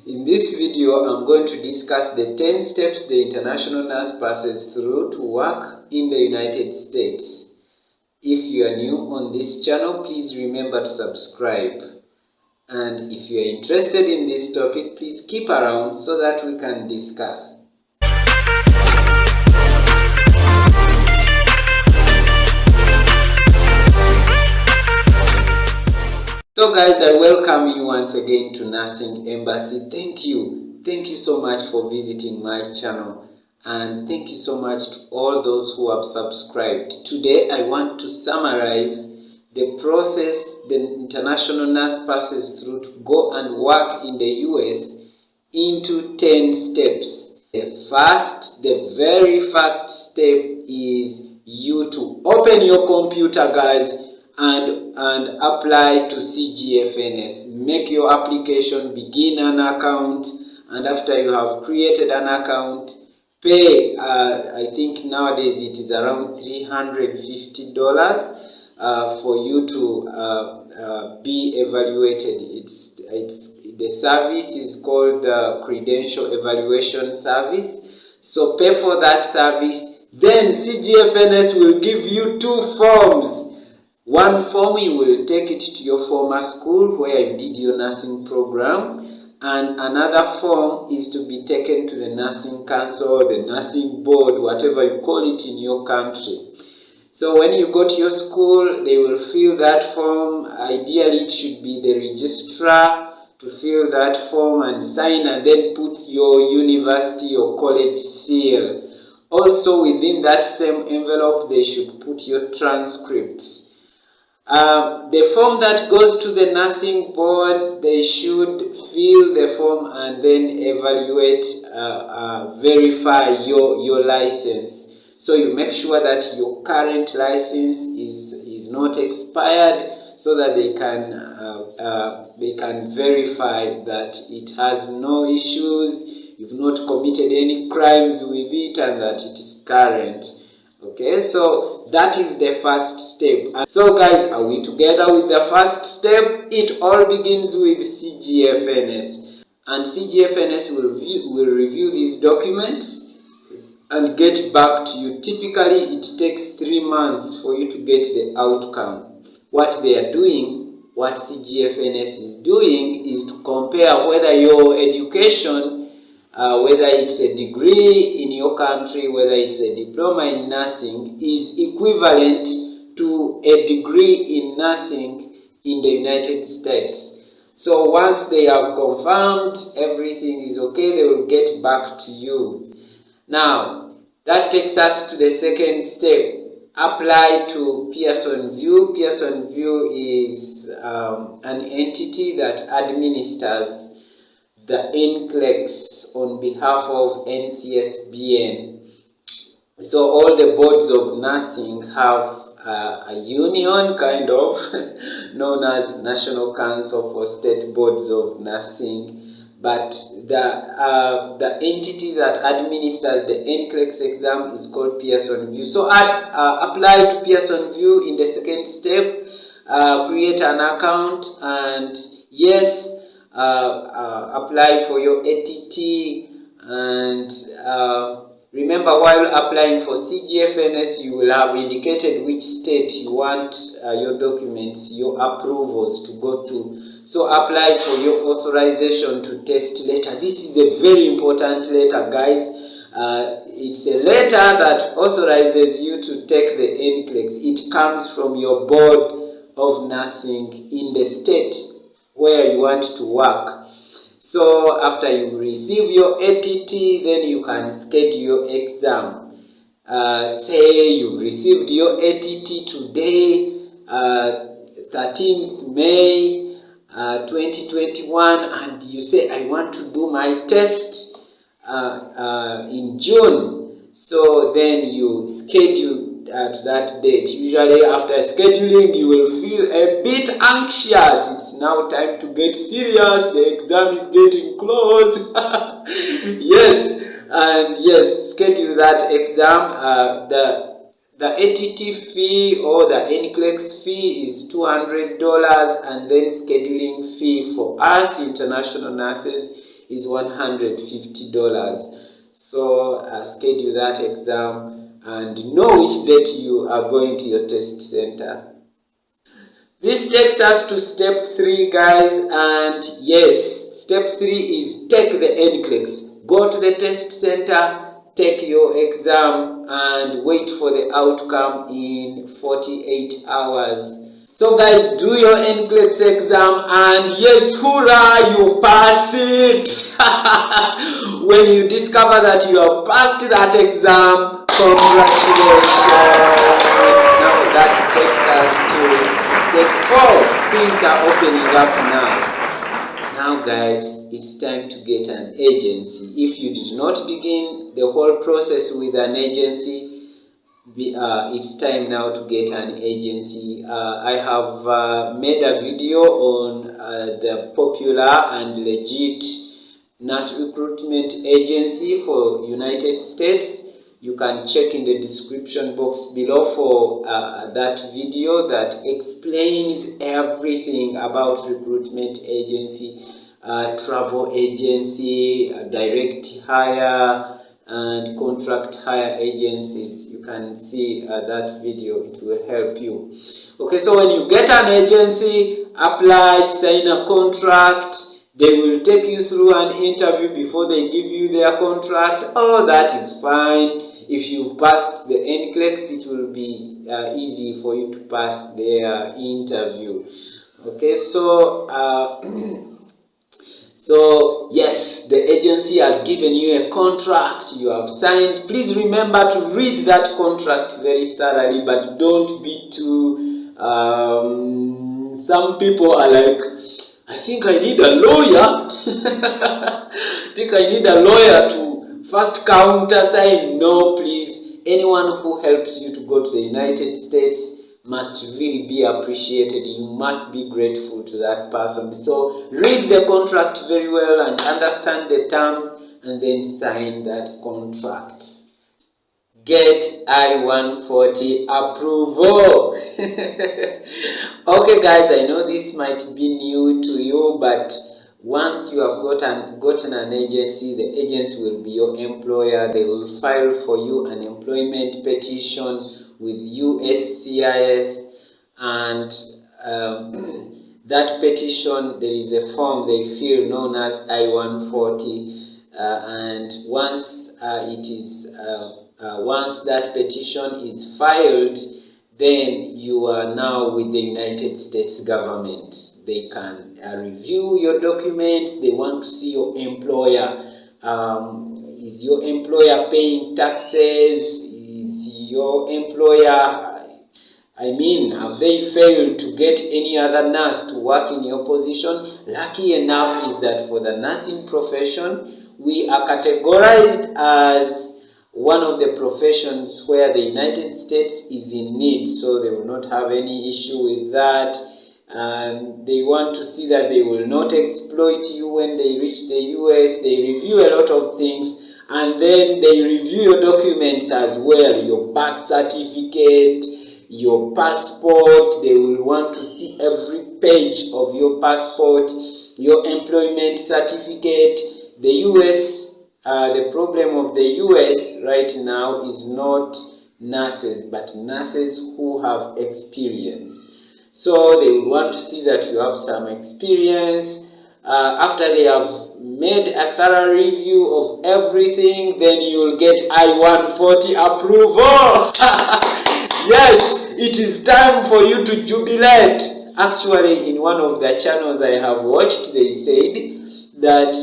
In this video, I'm going to discuss the 10 steps the international nurse passes through to work in the United States. If you are new on this channel, please remember to subscribe. And if you are interested in this topic, please keep around so that we can discuss. So guys, I welcome you once again to Nursing Embassy. Thank you so much for visiting my channel, and thank you so much to all those who have subscribed. Today I want to summarize the process the international nurse passes through to go and work in the US into 10 steps. The very first step is you to open your computer, guys, and apply to CGFNS. Make your application, begin an account, and after you have created an account, pay, I think nowadays it is around $350 for you to be evaluated. The service is called the Credential Evaluation Service. So pay for that service. Then CGFNS will give you 2 forms. One form, you will take it to your former school where you did your nursing program, and another form is to be taken to the nursing council, the nursing board, whatever you call it in your country. So when you go to your school, they will fill that form. Ideally, it should be the registrar to fill that form and sign, and then put your university or college seal. Also, within that same envelope, they should put your transcripts. The form that goes to the nursing board, they should fill the form and then evaluate, verify your license. So you make sure that your current license is not expired, so that they can verify that it has no issues, you've not committed any crimes with it, and that it is current. Okay, so that is the first step. So guys, are we together with the first step? It all begins with CGFNS, and CGFNS will review these documents and get back to you. Typically, it takes 3 months for you to get the outcome. What they are doing, what CGFNS is doing, is to compare whether your education, whether it's a degree in your country, whether it's a diploma in nursing, is equivalent to a degree in nursing in the United States. So once they have confirmed everything is okay, they will get back to you. Now, that takes us to the second step. Apply to Pearson Vue. Pearson Vue is an entity that administers the NCLEX on behalf of NCSBN. So all the boards of nursing have a union, kind of, known as National Council for State Boards of Nursing. But the entity that administers the NCLEX exam is called Pearson Vue. So apply to Pearson Vue in the second step. Create an account, and yes, apply for your ATT, and remember, while applying for CGFNS, you will have indicated which state you want your documents, your approvals to go to. So apply for your authorization to test letter. This is a very important letter, guys. It's a letter that authorizes you to take the NCLEX. It comes from your board of nursing in the state where you want to work. So after you receive your ATT, then you can schedule your exam. Say you received your ATT today, 13th May 2021, and you say, I want to do my test in June. So then you schedule at that date. Usually after scheduling, you will feel a bit anxious. It's now time to get serious. The exam is getting close. Yes, and yes, schedule that exam. The ATT fee or the NCLEX fee is $200, and then scheduling fee for us international nurses is $150. So schedule that exam and know which date you are going to your test center. This takes us to step 3, guys, and yes, step 3 is take the NCLEX. Go to the test center, take your exam, and wait for the outcome in 48 hours. So guys, do your NCLEX exam, and yes, hoorah, you pass it! When you discover that you have passed that exam, congratulations! Now that takes us to step 4. Things are opening up now. Now guys, it's time to get an agency. If you did not begin the whole process with an agency, it's time now to get an agency. I have made a video on the popular and legit nurse recruitment agency for United States. You can check in the description box below for that video that explains everything about recruitment agency, travel agency, direct hire, and contract hire agencies. You can see that video. It will help you. Okay, so when you get an agency, apply, sign a contract. They will take you through an interview before they give you their contract. Oh, that is fine. If you passed the NCLEX, it will be easy for you to pass their interview. Okay, so so yes, the agency has given you a contract, you have signed. Please remember to read that contract very thoroughly, but don't be too, some people are like, I think I need a lawyer. I think I need a lawyer to first countersign. No, please. Anyone who helps you to go to the United States must really be appreciated. You must be grateful to that person. So read the contract very well and understand the terms, and then sign that contract. Get I-140 approval. Okay guys, I know this might be new to you, but once you have gotten an agency, the agency will be your employer. They will file for you an employment petition with USCIS, and that petition, there is a form they fill known as I-140, and once once that petition is filed, then you are now with the United States government. They can review your documents. They want to see your employer. Is your employer paying taxes? Is your employer, have they failed to get any other nurse to work in your position? Lucky enough is that for the nursing profession, we are categorized as one of the professions where the United States is in need, so they will not have any issue with that. And they want to see that they will not exploit you when they reach the US. They review a lot of things, and then they review your documents as well, your birth certificate, your passport. They will want to see every page of your passport, your employment certificate. The US, the problem of the US right now is not nurses, but nurses who have experience. So they will want to see that you have some experience. After they have made a thorough review of everything, then you will get I-140 approval. Yes, it is time for you to jubilate. Actually, in one of the channels I have watched, they said that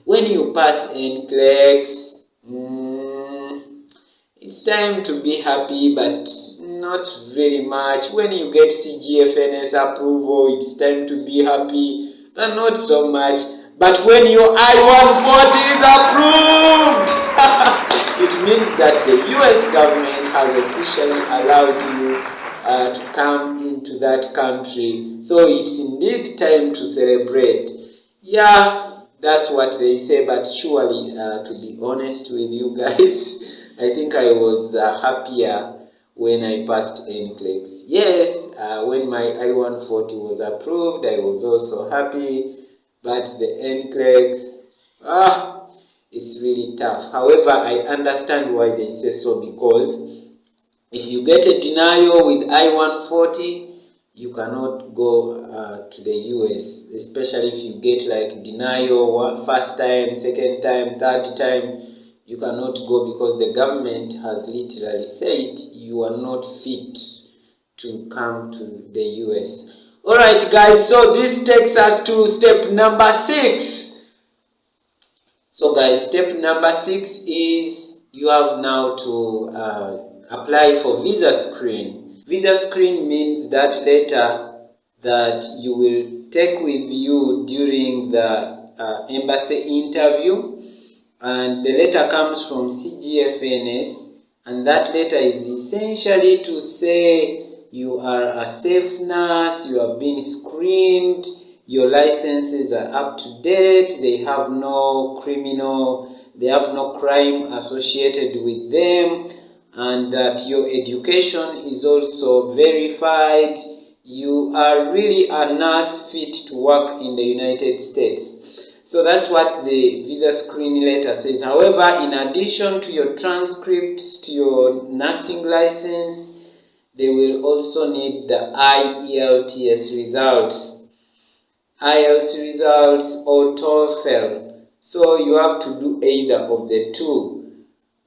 when you pass NCLEX, it's time to be happy, but not very much. When you get CGFNS approval, it's time to be happy, but not so much. But when your I-140 is approved, it means that the US government has officially allowed you to come into that country. So it's indeed time to celebrate. Yeah, that's what they say, but surely, to be honest with you guys, I think I was happier when I passed NCLEX. Yes, when my I-140 was approved, I was also happy, but the NCLEX, It's really tough. However, I understand why they say so, because if you get a denial with I-140, you cannot go to the US, especially if you get like denial first time, second time, third time. You cannot go because the government has literally said you are not fit to come to the US. Alright guys, so this takes us to step number 6. So guys, step number 6 is you have now to apply for Visascreen. Visascreen means that letter that you will take with you during the embassy interview, and the letter comes from CGFNS, and that letter is essentially to say you are a safe nurse, you have been screened, your licenses are up to date, they have no crime associated with them, and that your education is also verified. You are really a nurse fit to work in the United States. So that's what the Visascreen letter says. However, in addition to your transcripts, to your nursing license, they will also need the IELTS results. IELTS results or TOEFL. So you have to do either of the two.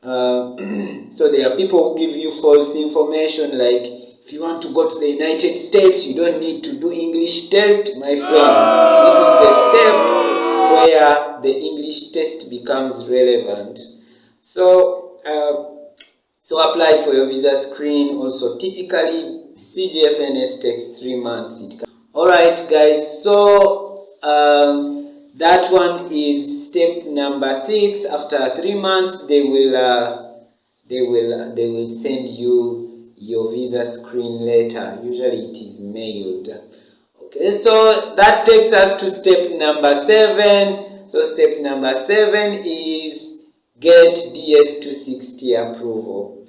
So there are people who give you false information, like if you want to go to the United States, you don't need to do English test. My friend, this is the step where the English test becomes relevant. So apply for your Visascreen. Also, typically CGFNS takes 3 months. Alright guys, so that one is step number 6. After 3 months, they will send you your Visascreen letter. Usually it is mailed. Okay, so that takes us to step number 7. So step number 7 is get DS-260 approval.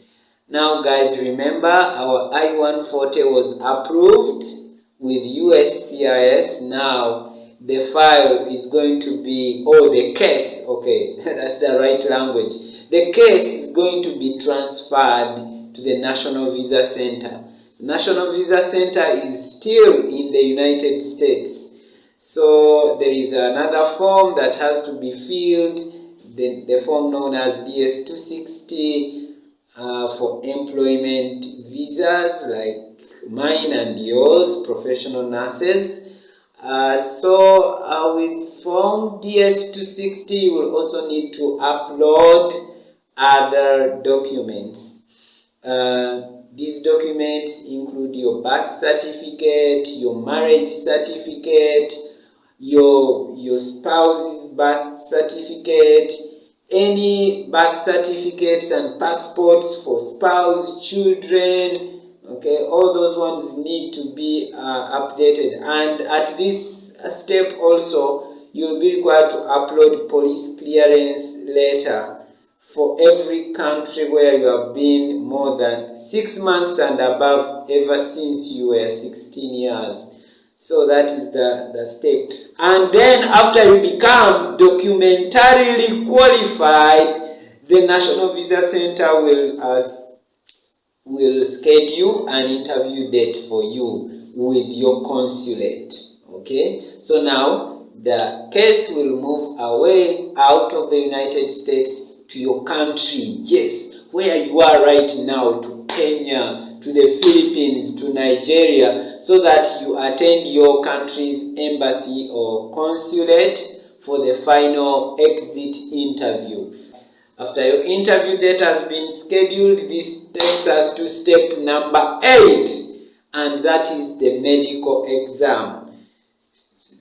Now guys, remember our I-140 was approved with USCIS. Now the file is going to be, the case, okay, that's the right language. The case is going to be transferred to the National Visa Center. The National Visa Center is still in the United States. So there is another form that has to be filled, the form known as DS-260 for employment visas like mine and yours, professional nurses. With form DS-260, you will also need to upload other documents. These documents include your birth certificate, your marriage certificate, your spouse's birth certificate, any birth certificates and passports for spouse, children. Okay, all those ones need to be updated. And at this step also, you'll be required to upload police clearance letter for every country where you have been more than 6 months and above ever since you were 16 years. So that is the step. And then after you become documentarily qualified, the National Visa Center will schedule an interview date for you with your consulate. Okay, so now the case will move away out of the United States to your country, yes, where you are right now, to Kenya, to the Philippines, to Nigeria, so that you attend your country's embassy or consulate for the final exit interview. After your interview date has been scheduled, this takes us to step number 8, and that is the medical exam.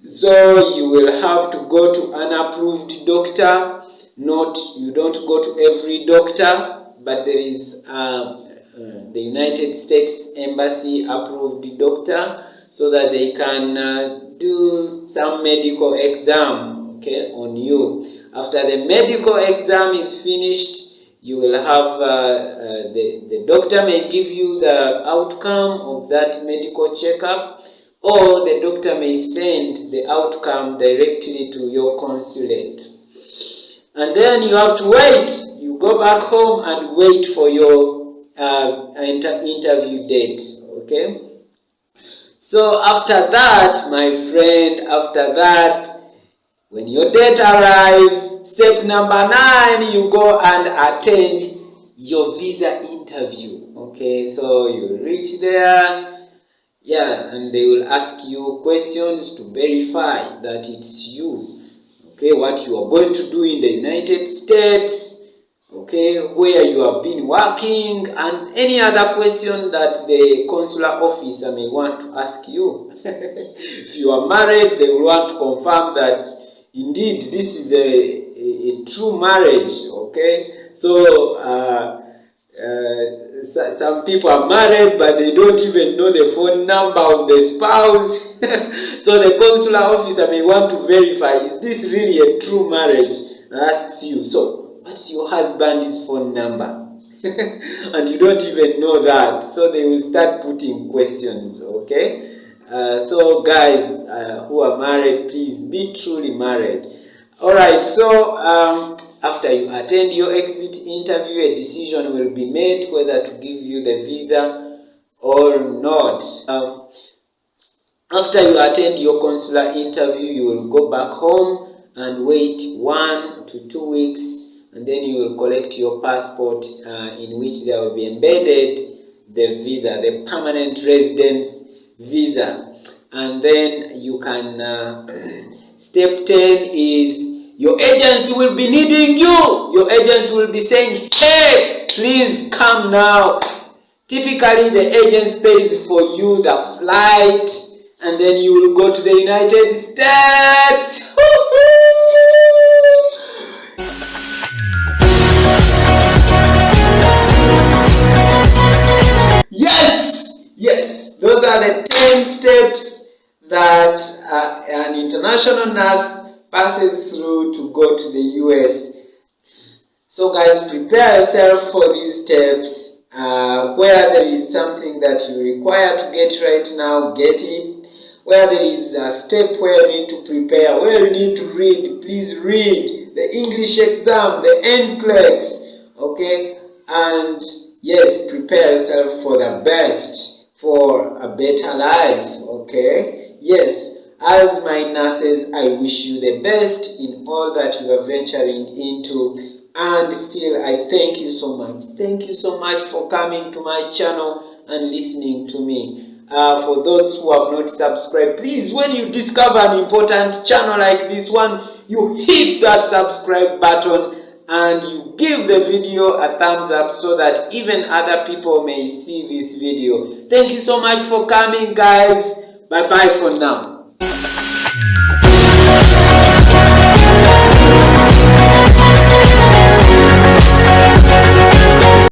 So you will have to go to an approved doctor. You don't go to every doctor, but there is the United States Embassy approved doctor, so that they can do some medical exam, okay, on you. After the medical exam is finished, you will have the doctor may give you the outcome of that medical checkup, or the doctor may send the outcome directly to your consulate. and then you have to wait. You go back home and wait for your interview date. Okay. So after that, my friend, after that, when your date arrives, step number 9, you go and attend your visa interview. Okay, so you reach there, yeah, and they will ask you questions to verify that it's you. Okay, what you are going to do in the United States, okay, where you have been working, and any other question that the consular officer may want to ask you. If you are married, they will want to confirm that indeed this is a true marriage. Okay, so some people are married but they don't even know the phone number of the spouse. So the consular officer may want to verify, is this really a true marriage, and asks you, so what's your husband's phone number? And you don't even know that, so they will start putting questions. Okay, so guys who are married, please be truly married. Alright, so after you attend your exit interview, a decision will be made whether to give you the visa or not. After you attend your consular interview, you will go back home and wait 1 to 2 weeks, and then you will collect your passport in which there will be embedded the visa, the permanent residence visa. And then you can, step 10 is your agents will be needing you. Your agents will be saying, hey, please come now. Typically, the agents pays for you the flight, and then you will go to the United States. Yes, those are the 10 steps that an international nurse passes through to go to the US. So guys, prepare yourself for these steps. Where there is something that you require to get right now, get it. Where there is a step where you need to prepare, where you need to read, please read the English exam, the NCLEX. Okay, and yes, prepare yourself for the best, for a better life. Okay, yes. As my nurses, I wish you the best in all that you are venturing into. And still, I thank you so much. Thank you so much for coming to my channel and listening to me. For those who have not subscribed, please, when you discover an important channel like this one, you hit that subscribe button and you give the video a thumbs up so that even other people may see this video. Thank you so much for coming, guys. Bye-bye for now.